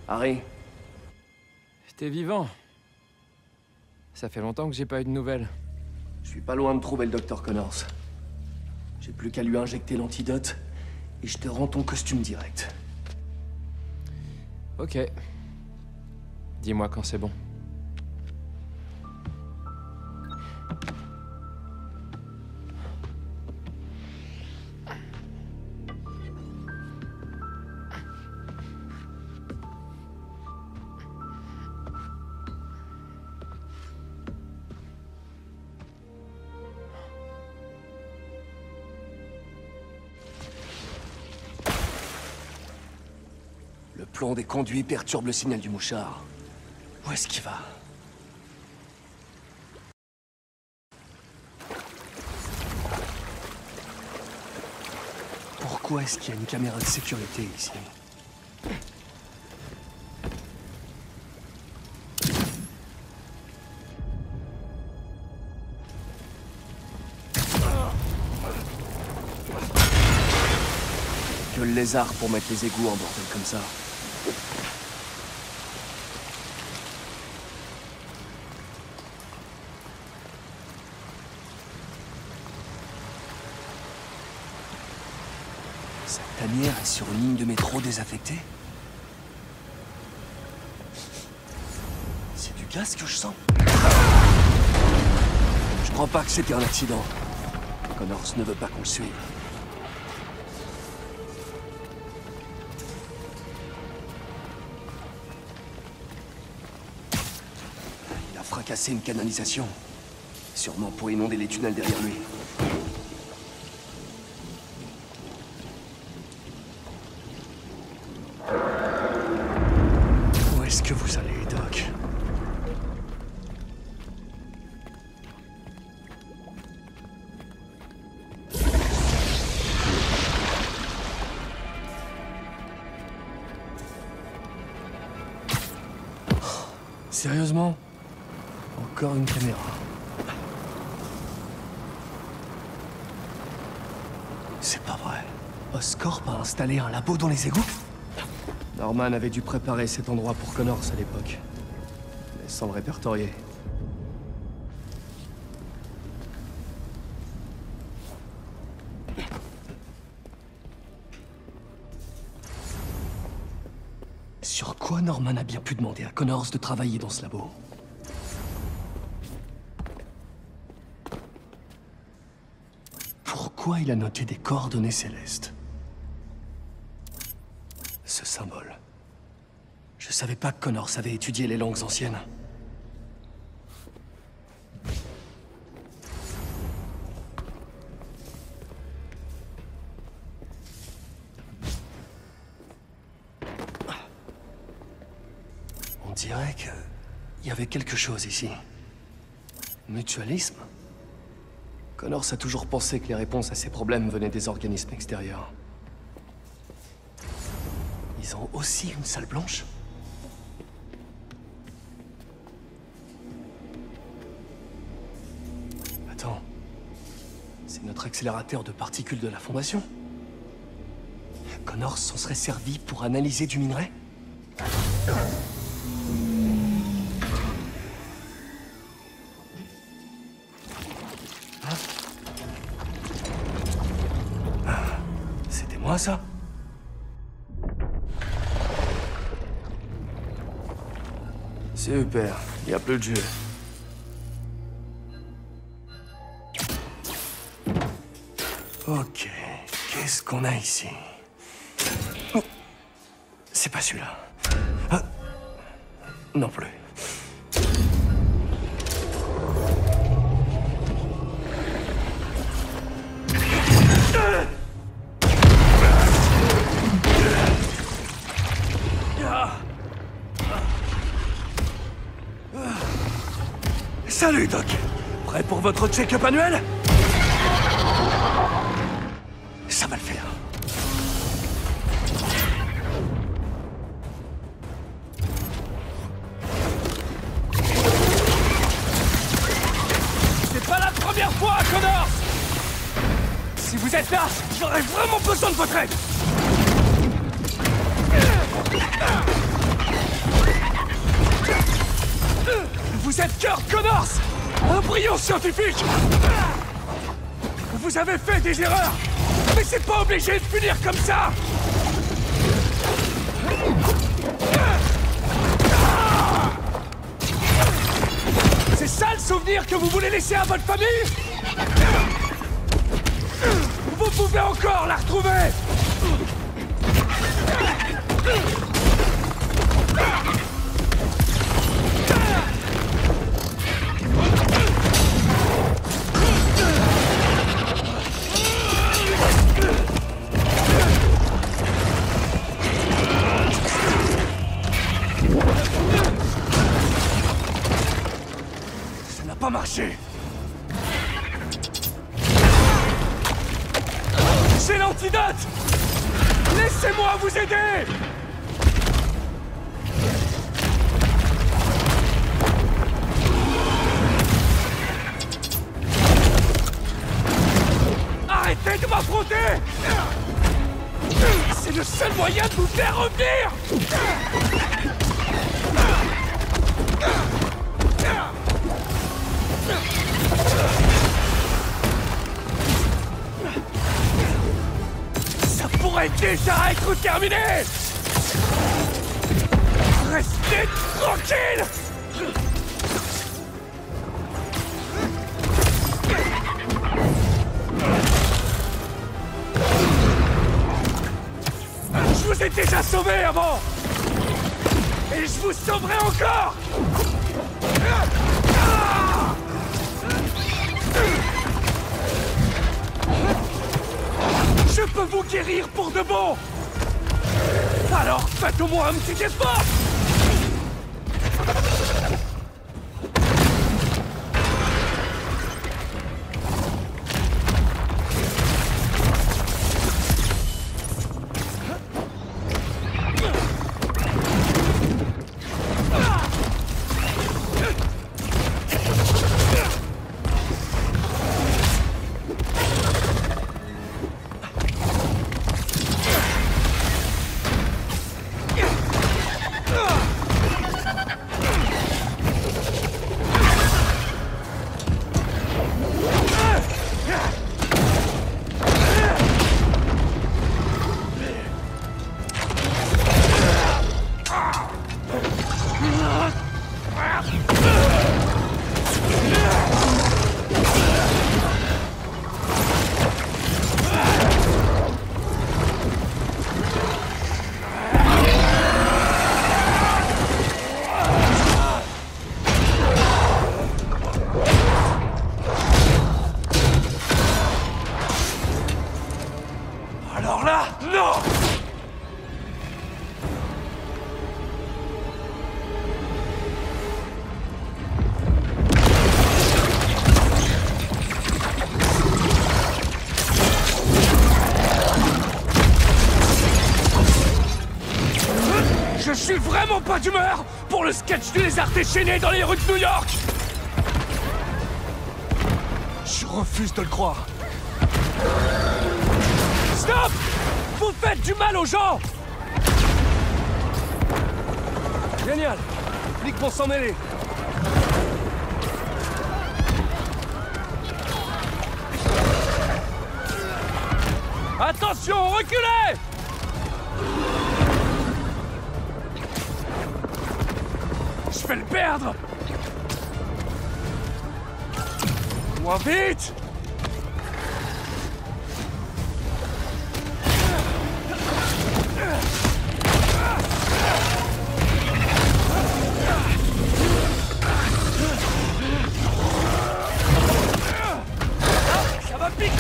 Harry, T'es vivant. Ça fait longtemps que j'ai pas eu de nouvelles. je suis pas loin de trouver le docteur Connors. J'ai plus qu'à lui injecter l'antidote, et je te rends ton costume direct. Ok. Dis-moi quand c'est bon. Le plomb des conduits perturbe le signal du mouchard. Où est-ce qu'il va? Pourquoi est-ce qu'il y a une caméra de sécurité ici? Que le lézard pour mettre les égouts en bordel comme ça. Cette tanière est sur une ligne de métro désaffectée. C'est du gaz que je sens. Je crois pas que c'était un accident. Connors ne veut pas qu'on le suive. Il a fracassé une canalisation. Sûrement pour inonder les tunnels derrière lui. Où est-ce que vous allez, Doc? Sérieusement? Encore une caméra. C'est pas vrai. Oscorp a installé un labo dans les égouts? Norman avait dû préparer cet endroit pour Connors à l'époque. Mais sans le répertorier. Sur quoi Norman a bien pu demander à Connors de travailler dans ce labo? Pourquoi il a noté des coordonnées célestes? Ce symbole. Je savais pas que Connors avait étudié les langues anciennes. On dirait que... il y avait quelque chose ici. Mutualisme? Connors a toujours pensé que les réponses à ses problèmes venaient des organismes extérieurs. Ils ont aussi une salle blanche? Attends. C'est notre accélérateur de particules de la Fondation? Connors s'en serait servi pour analyser du minerai? C'était moi, ça? Super, il n'y a plus de jeu. Ok, qu'est-ce qu'on a ici? Oh, c'est pas celui-là. Ah, non plus. Salut, Doc. Prêt pour votre check-up annuel? Ça va le faire. C'est pas la première fois, Connors! Si vous êtes là, j'aurais vraiment besoin de votre aide! Vous êtes Kurt Connors, un brillant scientifique. Vous avez fait des erreurs, mais c'est pas obligé de finir comme ça. C'est ça le souvenir que vous voulez laisser à votre famille? Vous pouvez encore la retrouver. Ça n'a pas marché. J'ai l'antidote! Laissez-moi vous aider! Arrêtez de m'affronter! C'est le seul moyen de vous faire revenir! Ça pourrait déjà être terminé! Restez tranquille! Je vous ai déjà sauvé avant! Et je vous sauverai encore! Je peux vous guérir pour de bon! Alors faites au moins un petit effort! Alors là, non! Je suis vraiment pas d'humeur pour le sketch du lézard déchaîné dans les rues de New York! Je refuse de le croire. Stop! Vous faites du mal aux gens! Génial! Les flics vont s'en mêler. Attention, reculez! Je vais le perdre! Moins vite! Ça va piquer!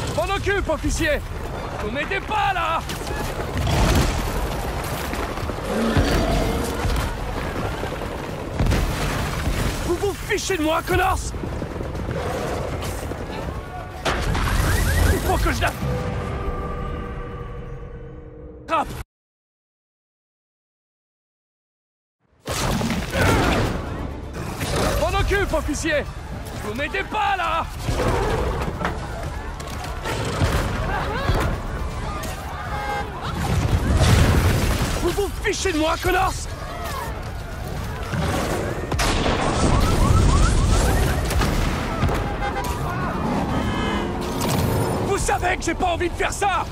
Je m'en occupe, officier! Vous m'aidez pas, là! Vous vous fichez de moi, Connors! Il faut que je la... Trappe! Je m'en occupe, officier! Vous m'aidez pas, là! rapprocher de moi, Connors! Vous savez que j'ai pas envie de faire ça!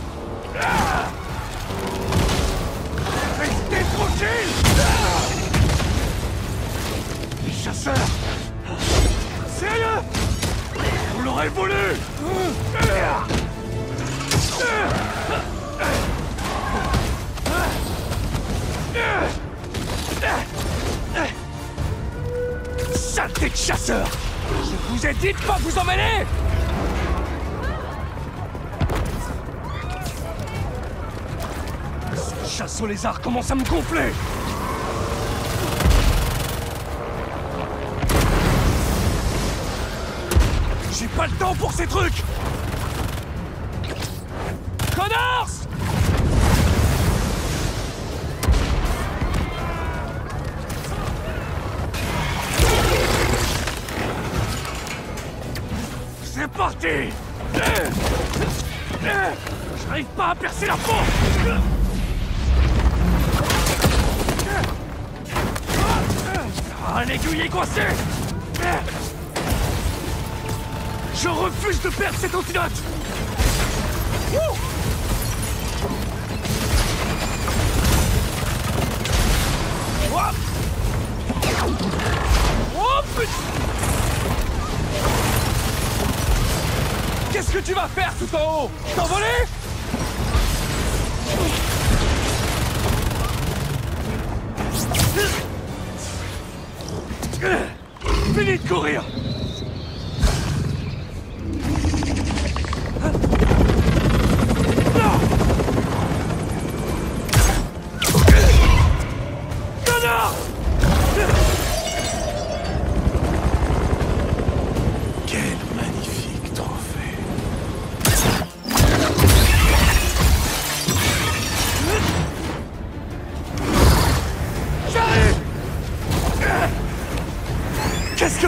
Restez tranquille! Les chasseurs! Sérieux? Vous l'aurez voulu! Saleté de chasseur! Je vous ai dit de pas vous emmêler! Cette chasse aux lézards commence à me gonfler! J'ai pas le temps pour ces trucs! Connors! C'est parti! J'arrive pas à percer la porte! Ah, l'aiguille est coincée! Je refuse de perdre cet antidote! Oh putain! Qu'est-ce que tu vas faire tout en haut? T'envoler? Fini de courir! Quel magnifique trophée. J'arrive! Qu'est-ce que...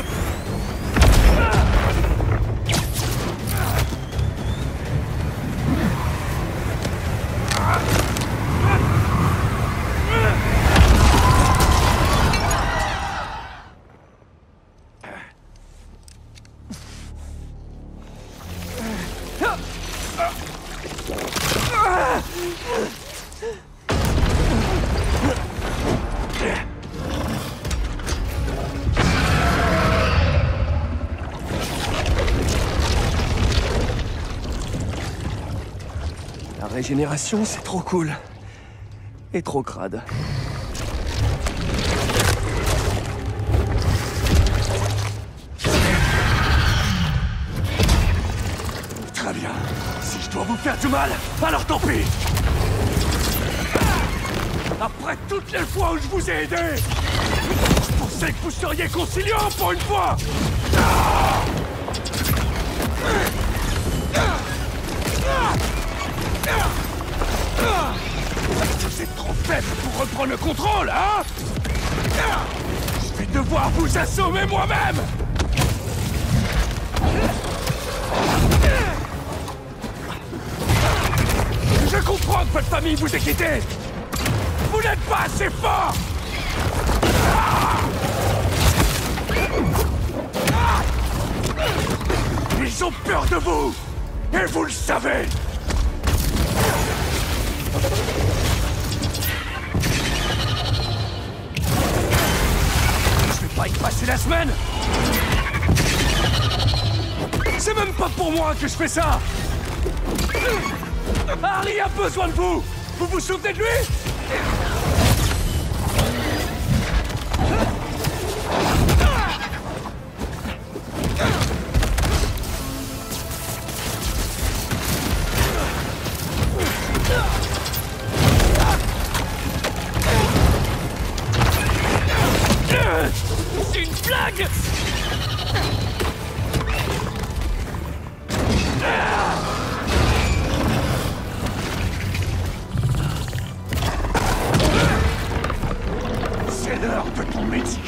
La régénération, c'est trop cool. Et trop crade. Très bien. Si je dois vous faire du mal, alors tant pis. Après toutes les fois où je vous ai aidé, je pensais que vous seriez conciliant pour une fois. Vous êtes trop faible pour reprendre le contrôle, hein? Je vais devoir vous assommer moi-même! Je comprends que votre famille vous ait quitté! Vous n'êtes pas assez fort! Ils ont peur de vous! Et vous le savez! Je vais pas y passer la semaine! C'est même pas pour moi que je fais ça! Harry a besoin de vous! Vous vous souvenez de lui? C'est une blague! C'est l'heure de ton métier.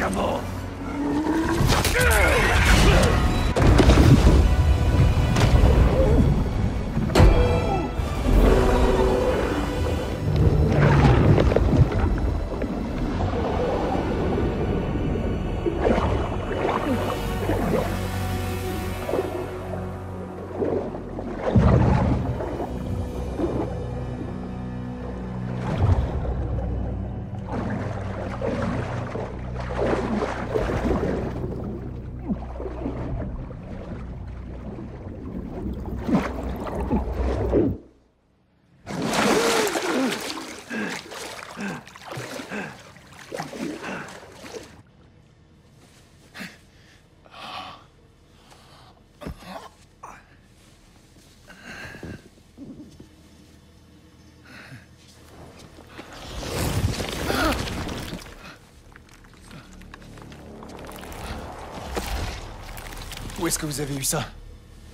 Où est-ce que vous avez eu ça?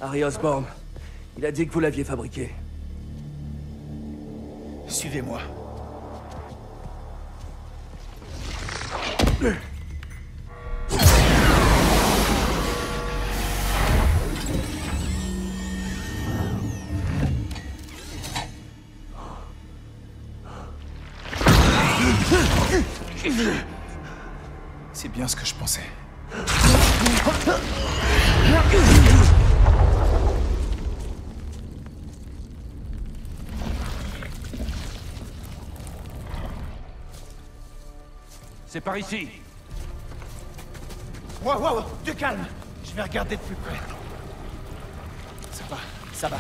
Harry Osborn. Il a dit que vous l'aviez fabriqué. Suivez-moi. C'est bien ce que je pensais. C'est par ici. Wow, du calme. Je vais regarder de plus près. Ça va.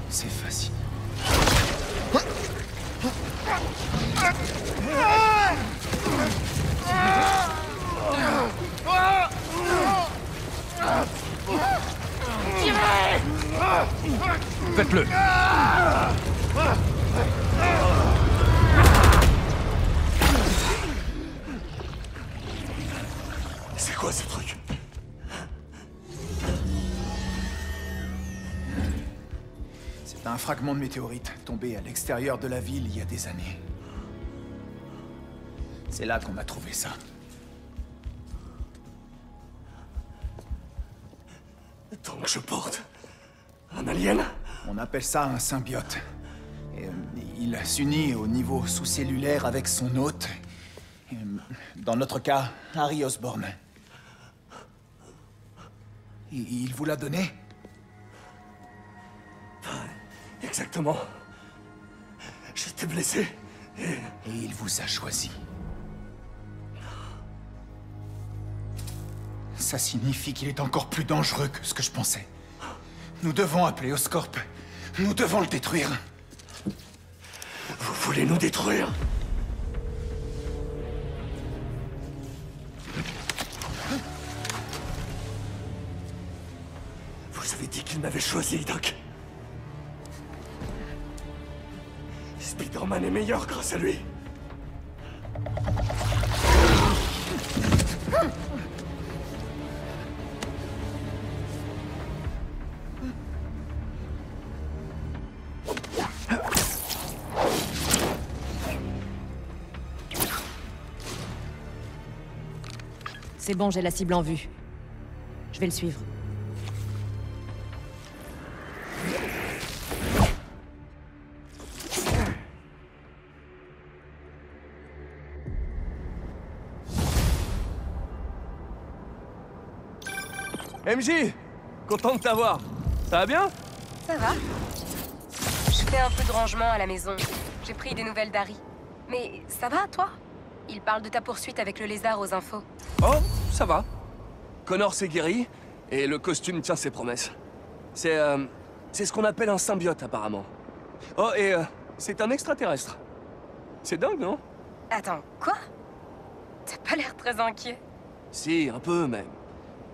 C'est facile. Faites-le. C'est quoi ce truc? C'est un fragment de météorite tombé à l'extérieur de la ville il y a des années. C'est là qu'on a trouvé ça. Donc je porte un alien? On appelle ça un symbiote. Et, il s'unit au niveau sous-cellulaire avec son hôte. Et, dans notre cas, Harry Osborn. Il vous l'a donné? Exactement. J'étais blessé. Et il vous a choisi. Ça signifie qu'il est encore plus dangereux que ce que je pensais. Nous devons appeler Oscorp. Nous devons le détruire. Vous voulez nous détruire? Vous avez dit qu'il m'avait choisi, Doc. Spider-Man est meilleur grâce à lui. C'est bon, j'ai la cible en vue. Je vais le suivre. MJ! Content de t'avoir. Ça va bien? Ça va. Je fais un peu de rangement à la maison. J'ai pris des nouvelles d'Harry. Mais ça va, toi? Il parle de ta poursuite avec le lézard aux infos. Oh, ça va. Connor s'est guéri, et le costume tient ses promesses. C'est ce qu'on appelle un symbiote, apparemment. Oh, et c'est un extraterrestre. C'est dingue, non? Attends, quoi? T'as pas l'air très inquiet. Si, un peu, même.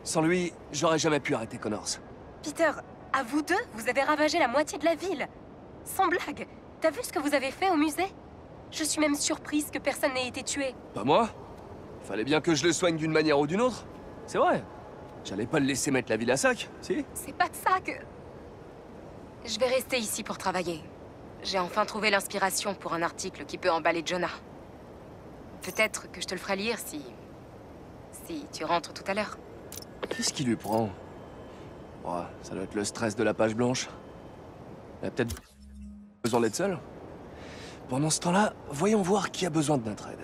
Sans lui, j'aurais jamais pu arrêter Connors. Peter, à vous deux, vous avez ravagé la moitié de la ville. Sans blague, t'as vu ce que vous avez fait au musée? Je suis même surprise que personne n'ait été tué. Pas moi. Fallait bien que je le soigne d'une manière ou d'une autre. C'est vrai. J'allais pas le laisser mettre la ville à sac, si? C'est pas de ça que... Je vais rester ici pour travailler. J'ai enfin trouvé l'inspiration pour un article qui peut emballer Jonah. Peut-être que je te le ferai lire si tu rentres tout à l'heure. Qu'est-ce qui lui prend? Oh, ça doit être le stress de la page blanche. Il a peut-être besoin d'être seul. Pendant ce temps-là, voyons voir qui a besoin de notre aide.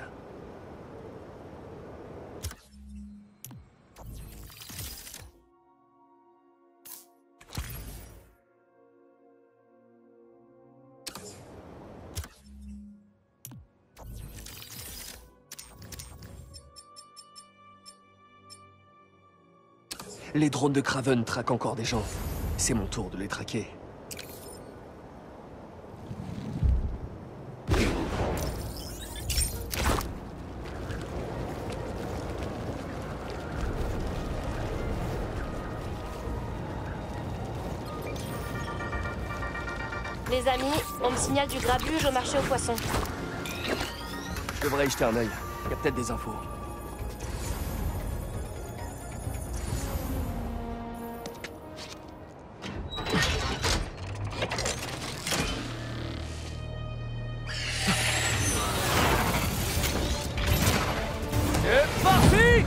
Les drones de Kraven traquent encore des gens. C'est mon tour de les traquer. Les amis, on me signale du grabuge au marché aux poissons. Je devrais y jeter un œil. Il y a peut-être des infos. C'est parti!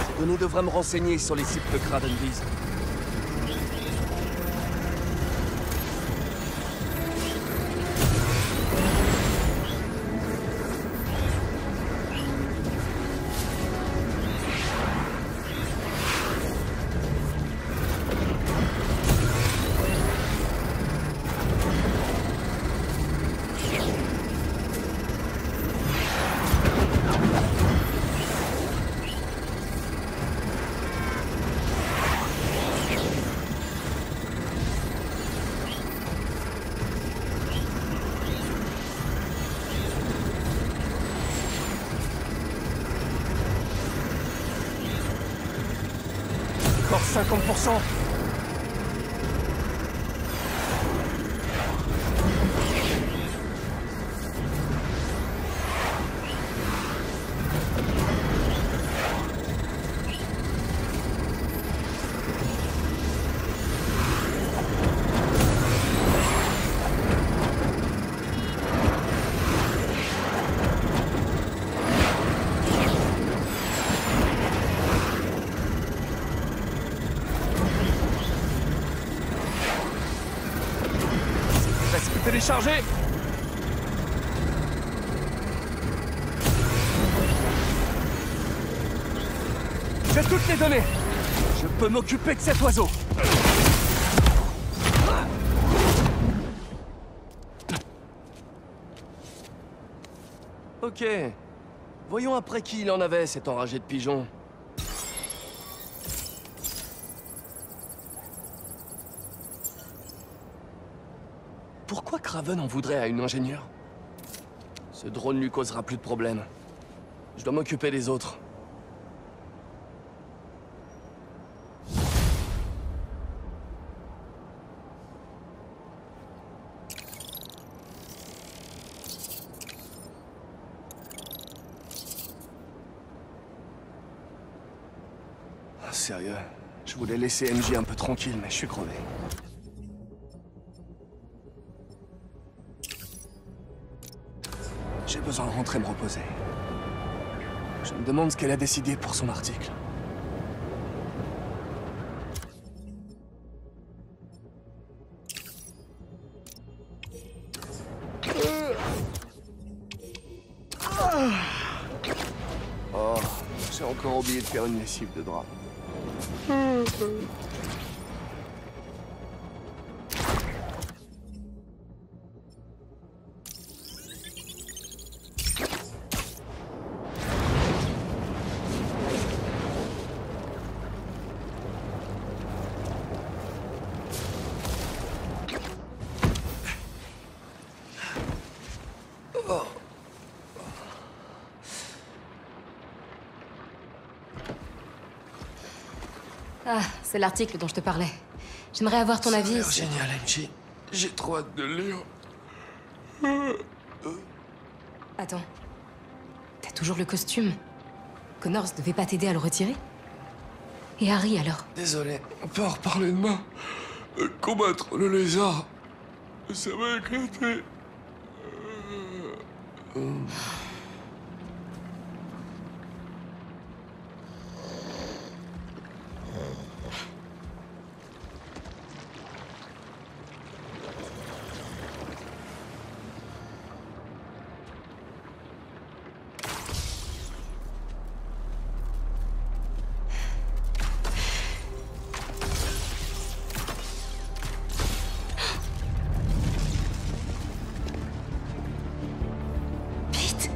Ces données devraient me renseigner sur les sites de Kraven vise. Encore 50%. Téléchargé. J'ai toutes les données. Je peux m'occuper de cet oiseau. Ok. Voyons après qui il en avait, cet enragé de pigeons. Pourquoi Kraven en voudrait à une ingénieure? Ce drone lui causera plus de problèmes. Je dois m'occuper des autres. Ah, sérieux, je voulais laisser MJ un peu tranquille, mais je suis crevé. J'ai besoin de rentrer me reposer. Je me demande ce qu'elle a décidé pour son article. Oh, j'ai encore oublié de faire une lessive de drap. Ah, c'est l'article dont je te parlais. J'aimerais avoir ton avis. C'est génial, MJ. J'ai trop hâte de le lire. Attends. T'as toujours le costume. Connors devait pas t'aider à le retirer? Et Harry, alors? Désolé, on peut en reparler demain. Combattre le lézard, ça m'a éclaté. Pete!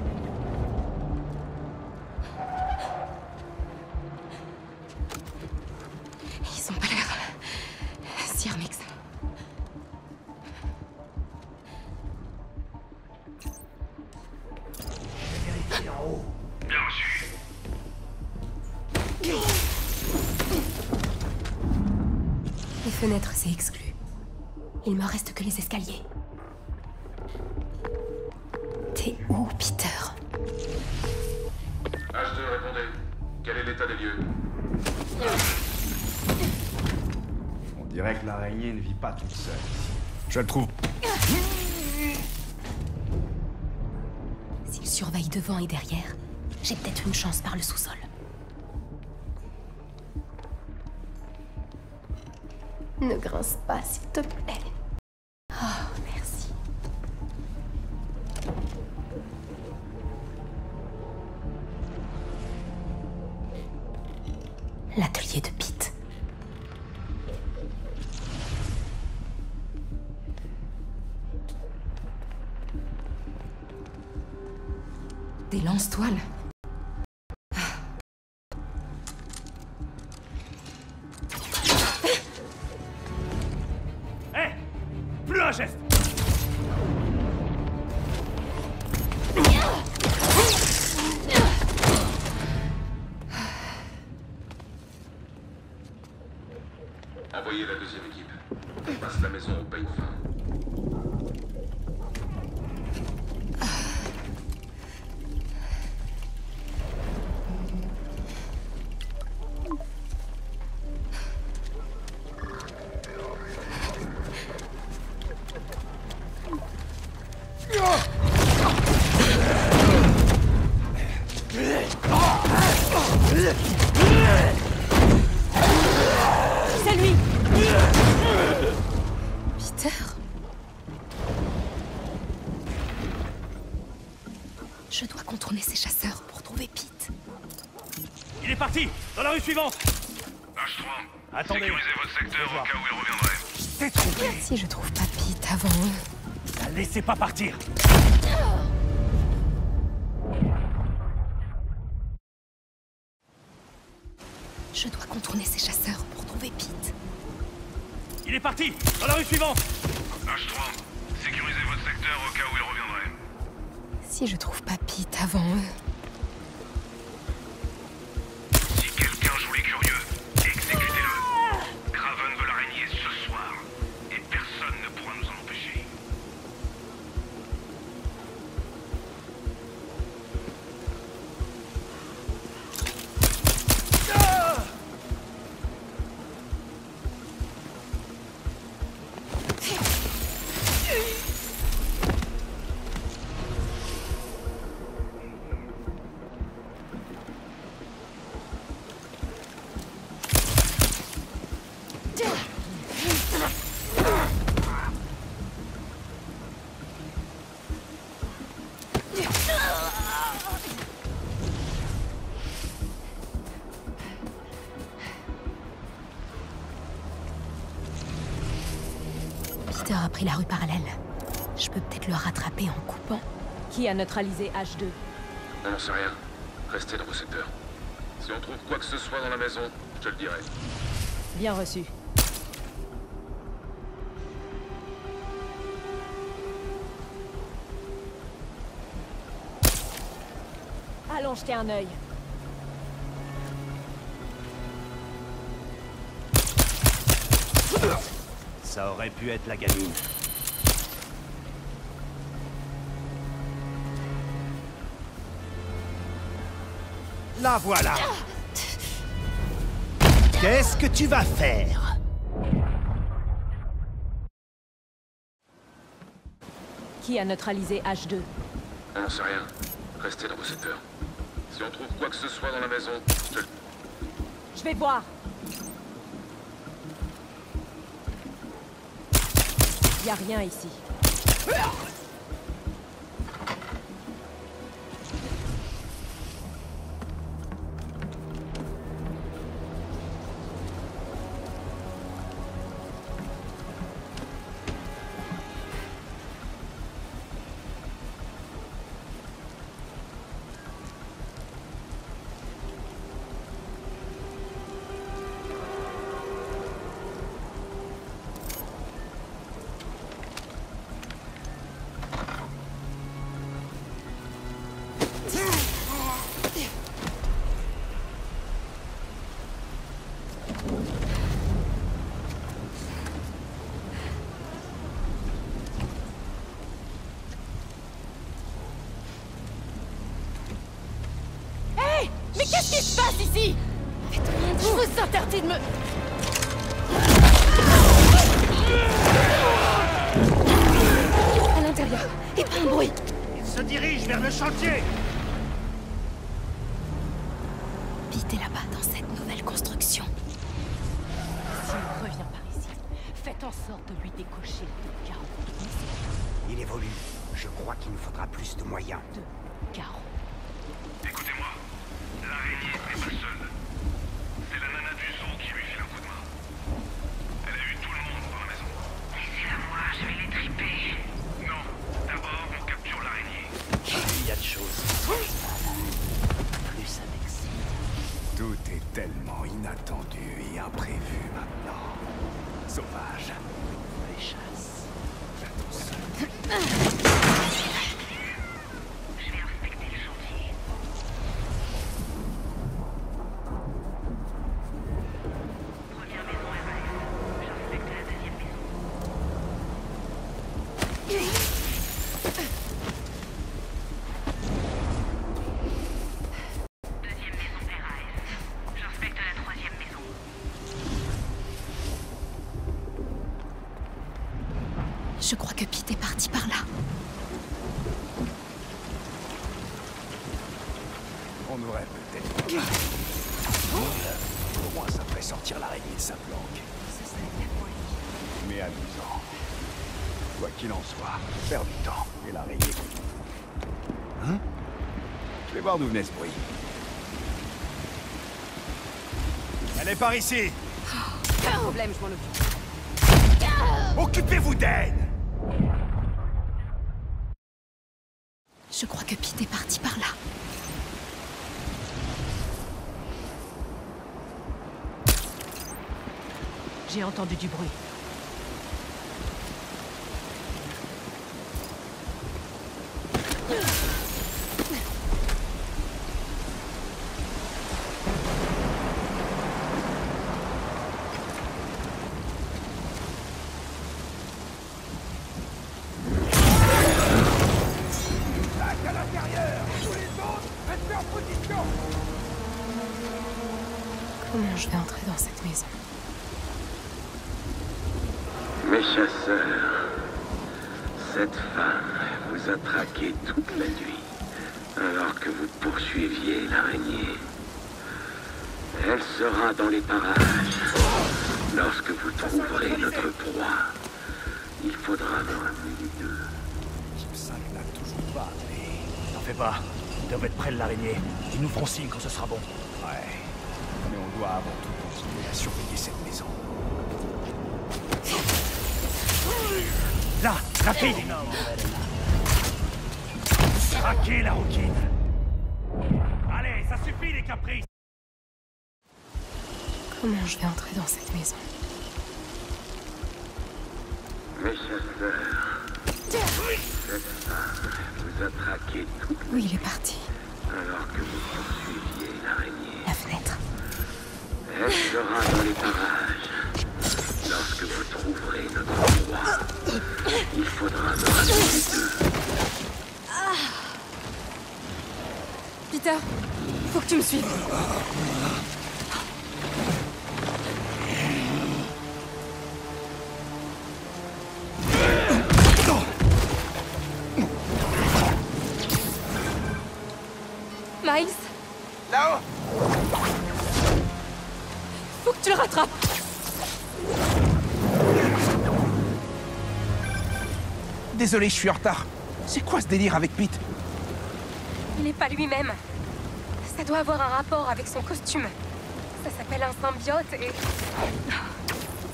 fenêtre, c'est exclu. Il me reste que les escaliers. T'es où, Peter? H2, répondez. Quel est l'état des lieux? On dirait que l'araignée ne vit pas toute seule. Je le trouve. S'il surveille devant et derrière, j'ai peut-être une chance par le sous-sol. Ne grince pas, s'il te plaît. Oh, merci. L'atelier de Pete. Des lance-toiles. Plus un geste! Envoyez la deuxième équipe. On passe la maison au peigne fin. C'est lui! Peter? Je dois contourner ces chasseurs pour trouver Pete. Il est parti! Dans la rue suivante! H3, Attendez. sécurisez votre secteur au cas où il reviendrait. T'es trompé! Si je trouve pas Pete avant eux... La laissez pas partir! Je dois contourner ces chasseurs pour trouver Pete. Il est parti! Dans la rue suivante! H3, sécurisez votre secteur au cas où il reviendrait. Si je trouve pas Pete avant eux... Si quelqu'un joue les curieux, exécutez-le. Craven veut l'araignée ce soir. Et personne ne pourra nous en empêcher. Peter a pris la rue parallèle. Je peux peut-être le rattraper en coupant. Qui a neutralisé H2? On n'en sait rien. Restez dans vos secteurs. Si on trouve quoi que ce soit dans la maison, je te le dirai. Bien reçu. Allons jeter un œil. Ça aurait pu être la gamine. La voilà! Qu'est-ce que tu vas faire? Qui a neutralisé H2? On n'en sait rien. Restez dans vos secteurs. Si on trouve quoi que ce soit dans la maison, je te le... Je vais voir. Y a rien ici. Mais qu'est-ce qui se passe ici? Je vous interdis de me... À l'intérieur, et pas un bruit. Il se dirige vers le chantier. Pete est là-bas, dans cette nouvelle construction. S'il revient par ici, faites en sorte de lui décocher le carreau. Il évolue. Je crois qu'il nous faudra plus de moyens. Carreau. Écoutez-moi, l'araignée n'est pas seule. C'est la nana du zoo qui lui file un coup de main. Elle a eu tout le monde dans la maison. Laissez-la moi, je vais les triper. Non, d'abord on capture l'araignée. Il y a de choses. Plus ça m'excite. Tout est tellement inattendu et imprévu maintenant. Sauvage. Les chasses. J'attends seul. Je vais inspecter le chantier. Première maison RAF. J'inspecte la deuxième maison. Deuxième maison RAF. J'inspecte la troisième maison. Je crois que Pete est parti par là. On aurait peut-être... Au moins ça ferait sortir l'araignée de sa planque. Ce serait de la folie. Mais amusant. Quoi qu'il en soit, faire du temps et l'araignée. Hein? Je vais voir d'où venait ce bruit. Elle est par ici. Pas de problème, je m'en occupe. Occupez-vous d'elle. Je crois que Pete est parti par là. J'ai entendu du bruit. Comment je vais entrer dans cette maison? Mes chasseurs, cette femme vous a traqué toute la nuit, alors que vous poursuiviez l'araignée. Elle sera dans les parages. Lorsque vous trouverez notre proie, il faudra me ramener les deux. Ça n'a toujours pas appelé. T'en fais pas. Ils doivent être près de l'araignée. Ils nous feront signe quand ce sera bon. Ouais. Mais on doit avant tout continuer à surveiller cette maison. Là, rapide. Traquez la rouquine. Allez, ça suffit les caprices. Comment je vais entrer dans cette maison? Mes chasseurs, cette femme vous a traqué toute la Oui, il est parti. alors que vous poursuiviez l'araignée. La fenêtre. Elle sera dans les parages. Lorsque vous trouverez notre proie, il faudra me ramener les deux. Peter, faut que tu me suives. Miles, Là-haut! faut que tu le rattrapes. Désolé, je suis en retard. C'est quoi ce délire avec Pete? Il n'est pas lui-même. Ça doit avoir un rapport avec son costume. Ça s'appelle un symbiote et...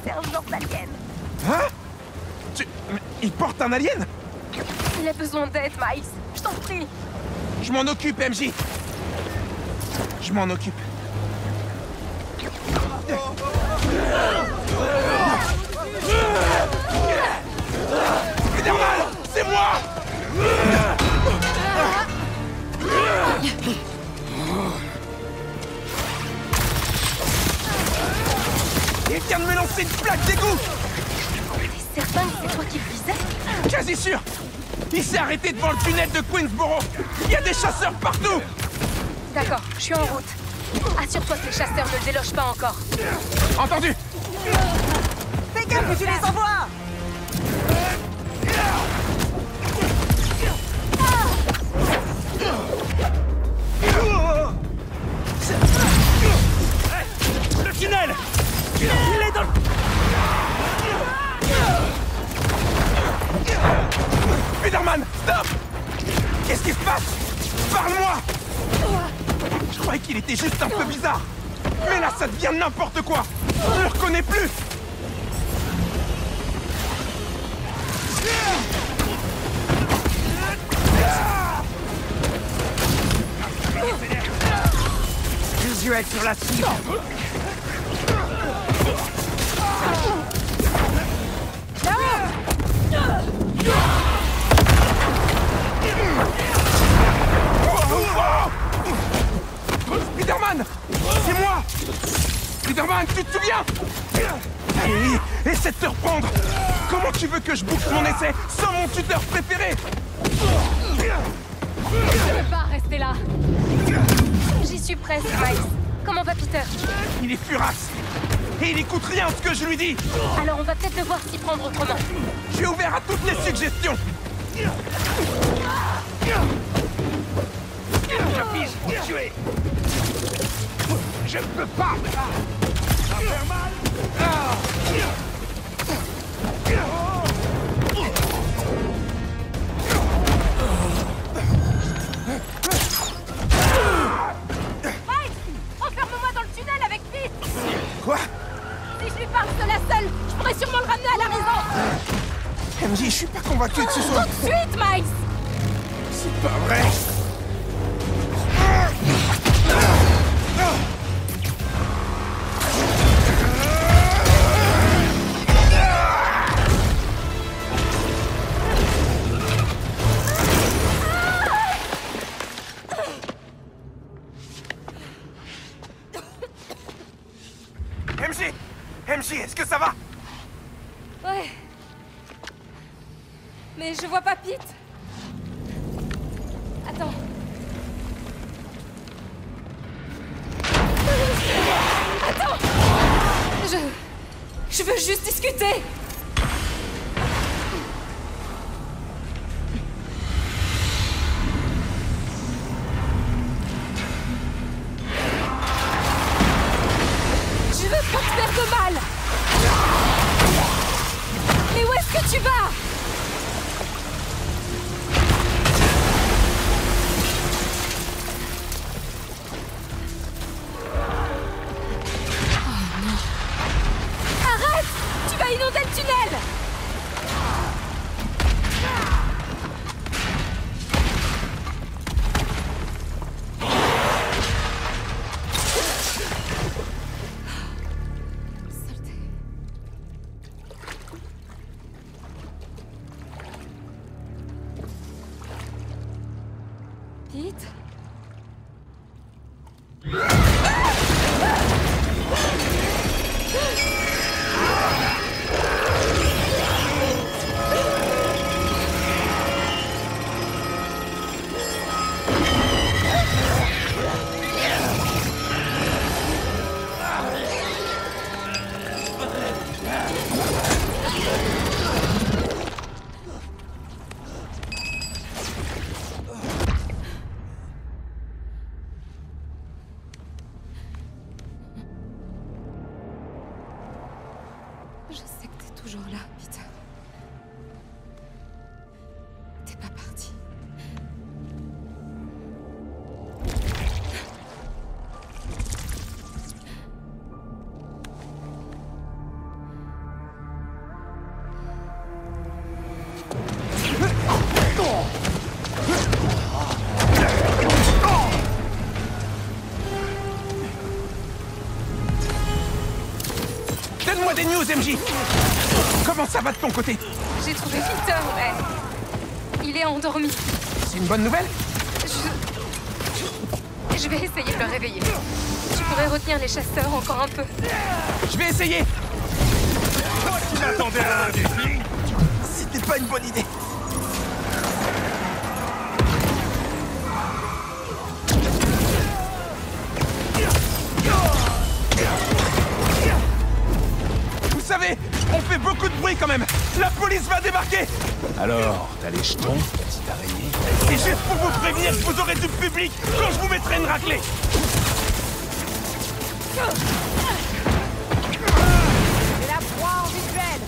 C'est un genre d'alien. Hein? Mais il porte un alien? Il a besoin d'aide, Miles. Je t'en prie. Je m'en occupe, MJ. Je m'en occupe. Spider-Man, c'est moi! Il vient de me lancer une plaque d'égout! T'es certain que c'est toi qui le visais? Quasi sûr! Il s'est arrêté devant le tunnel de Queensboro! Il y a des chasseurs partout! D'accord, je suis en route. Assure-toi que les chasseurs ne le délogent pas encore. Entendu! Fais gaffe que tu les envoies! Le tunnel! Il est dans le... Spider-Man, stop! Qu'est-ce qui se passe? Parle-moi! Je croyais qu'il était juste un peu bizarre. Mais là, ça devient n'importe quoi! Je le reconnais plus! Visuel sur la cible! Spider-Man! C'est moi! Spider-Man, tu te souviens? Et essaie de te reprendre! Comment tu veux que je boucle mon essai sans mon tuteur préféré? Je peux pas rester là. J'y suis presque, Miles. Comment va Peter? Il est furax! Et il écoute rien de ce que je lui dis! Alors on va peut-être devoir s'y prendre autrement. Je suis ouvert à toutes les suggestions! J'appuie pour tuer! Je ne peux pas! Ça va faire mal! Mike! Enferme-moi dans le tunnel avec Pete! Quoi? Si je lui parle de la seule, je pourrais sûrement le ramener à la raison! MJ, je suis pas convaincu que ce soit... Tout de suite, Miles! C'est pas vrai! MJ, est-ce que ça va? Ouais. Mais je vois pas Pete. Attends. Attends! Je veux juste discuter! Je veux pas te faire de mal! Mais où est-ce que tu vas? Inonder le tunnel! Saleté. Pete? Je sais que t'es toujours là, Peter. T'es pas parti. Donne-moi des news, MJ! Comment ça va de ton côté? J'ai trouvé Peter, mais... il est endormi. C'est une bonne nouvelle? Je vais essayer de le réveiller. Tu pourrais retenir les chasseurs encore un peu. Je vais essayer! Tu m'attendais à un défi? C'était pas une bonne idée. On fait beaucoup de bruit quand même. La police va débarquer. Alors, t'as les jetons, petite araignée? Et juste pour vous prévenir, vous aurez du public quand je vous mettrai une raclée. C'est la proie en visuel.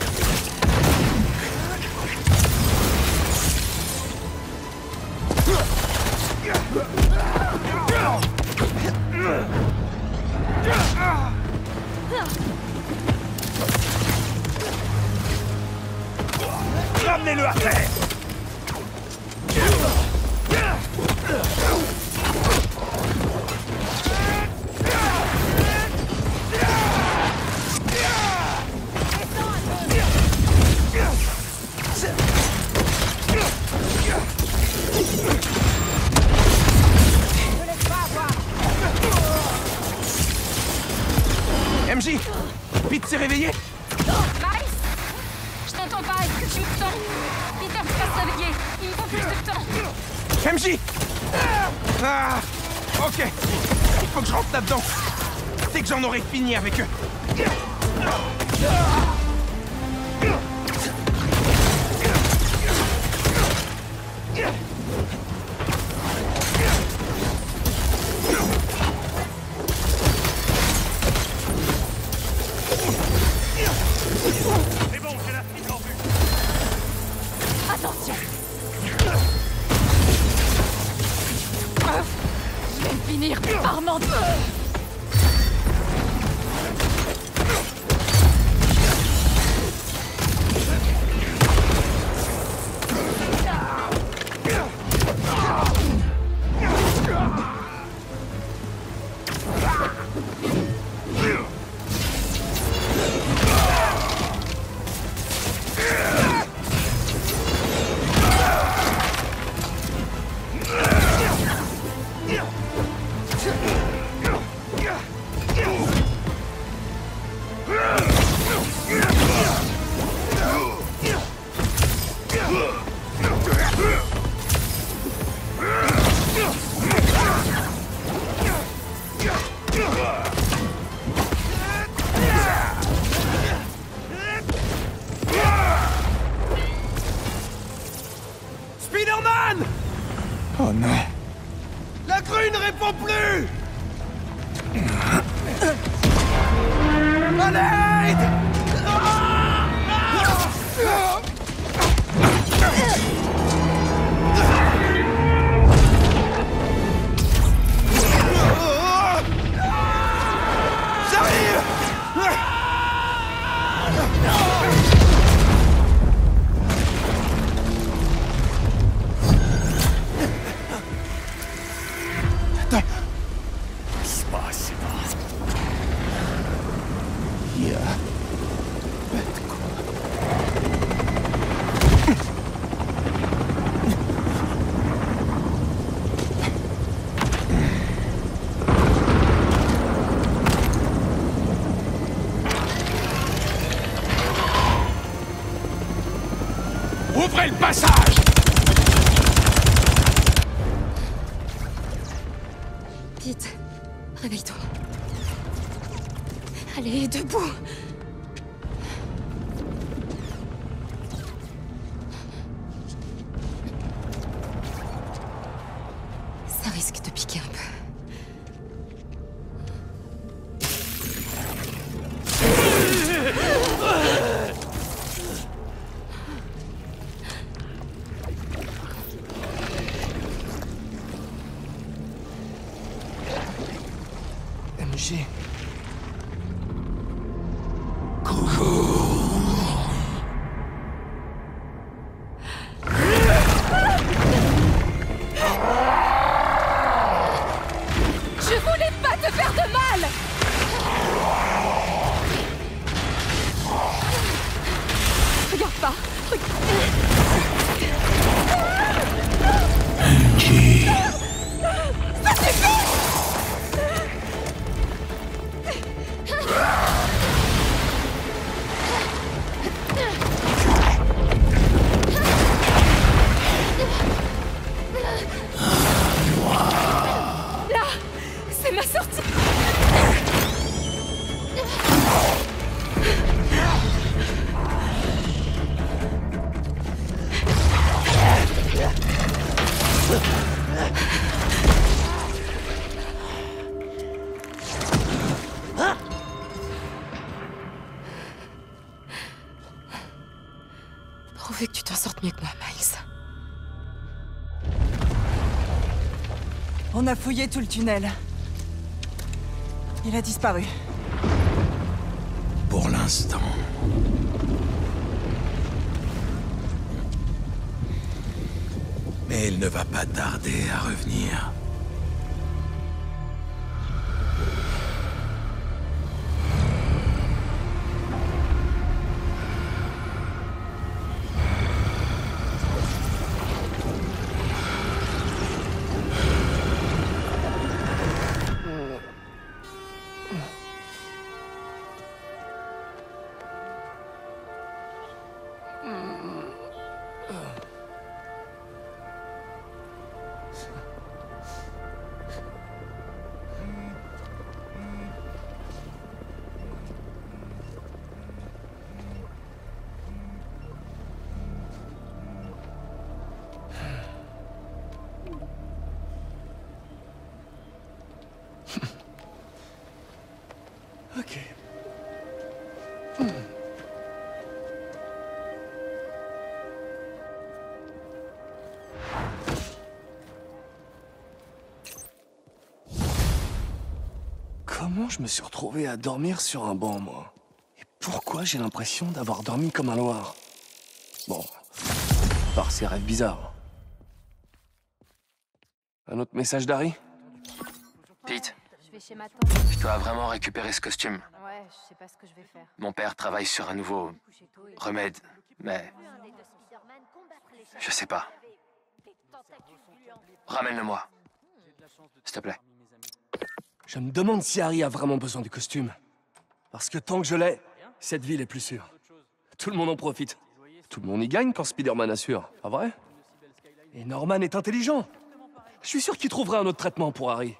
Ramenez-le à terre! MJ, Pete s'est réveillé? Miles? Je t'entends pas, est-ce que tu me sens? Peter peut pas se réveiller, il me faut plus de temps. MJ! Ah! Ok. Il faut que je rentre là-dedans. Dès que j'en aurai fini avec eux. C'est bon, j'ai la cible en vue. Attention! Je vais finir par m'en... Spider-Man! Oh non. La grue ne répond plus! À l'aide! J'arrive! Attends. Спасибо. Я... Ouvrez le passage! Pete, réveille-toi. Allez, debout. Ça risque de piquer un peu. MJ... Je voulais pas te faire de mal! Regarde pas! Ça suffit! pourvu que tu t'en sortes mieux que moi, Miles. On a fouillé tout le tunnel. Il a disparu. Pour l'instant. Mais il ne va pas tarder à revenir. Ok. Comment je me suis retrouvé à dormir sur un banc, moi? Et pourquoi j'ai l'impression d'avoir dormi comme un loir? Bon, par ces rêves bizarres. Un autre message d'Harry? Pete, Je vais chez ma tante. je dois vraiment récupérer ce costume. Ouais, je sais pas ce que je vais faire. Mon père travaille sur un nouveau remède, mais je sais pas. Ramène-le-moi, s'il te plaît. Je me demande si Harry a vraiment besoin du costume. Parce que tant que je l'ai, cette ville est plus sûre. Tout le monde en profite. Tout le monde y gagne quand Spider-Man assure, pas vrai? Et Norman est intelligent. Je suis sûr qu'il trouverait un autre traitement pour Harry.